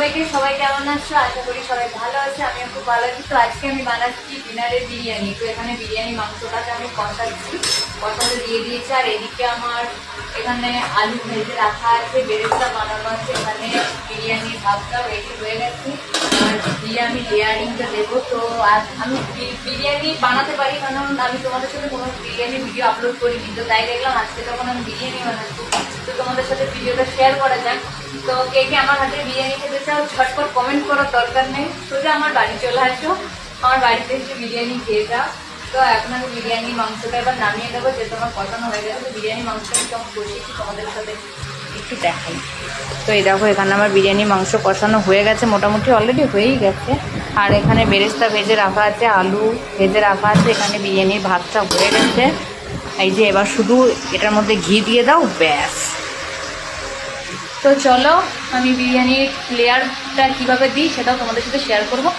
সবাইকে, সবাই কেমন আছো? আশা করি সবাই ভালো আছে, আমিও খুব ভালো আছি। তো আজকে আমি বানাচ্ছি ডিনারে বিরিয়ানি। তো এখানে বিরিয়ানি মাংসটাকে আমি কষাচ্ছি, কষাতে দিয়ে দিয়েছি। আর এদিকে আমার এখানে আলু ভেজে রাখা আছে, বেরেস্তা বানানো আছে, এখানে বিরিয়ানির ভাতটাও রেডি হয়ে গেছে। আর দিয়ে আমি লেয়ারিংটা দেবো। তো আর আমি বিরিয়ানি বানাতে পারি, কারণ আমি তোমাদের সাথে কোনো বিরিয়ানি ভিডিও আপলোড করিনি। তো তাই দেখলাম আজকে যখন আমি বিরিয়ানি বানাচ্ছি, তো তোমাদের সাথে ভিডিওটা শেয়ার করা যাক। তো কে কে আমার হাতে বিরিয়ানি খেতে চাও, ঝটপট কমেন্ট করার দরকার নেই, সোজা আমার বাড়ি চলে আসো, আমার বাড়িতে এসে বিরিয়ানি খেয়ে যাও। তো এখন আমি বিরিয়ানি মাংসটা এবার নামিয়ে দেবো, যেহেতু আমার কষানো হয়ে গেছে। তো বিরিয়ানি মাংসটা আমি কেমন কষিয়েছি তোমাদের সাথে একটু দেখাই। তো এই দেখো, এখানে আমার বিরিয়ানি মাংস কষানো হয়ে গেছে, মোটামুটি অলরেডি হয়েই গেছে। আর এখানে বেরেস্তা ভেজে রাখা আছে, আলু ভেজে রাখা আছে, এখানে বিরিয়ানির ভাতটা হয়ে গেছে। এই যে এবার শুধু এটার মধ্যে ঘি দিয়ে দাও, ব্যাস। তো চলো আমি বিরিয়ানির লেয়ারটা কীভাবে দিই সেটাও তোমাদের সাথে শেয়ার করবো।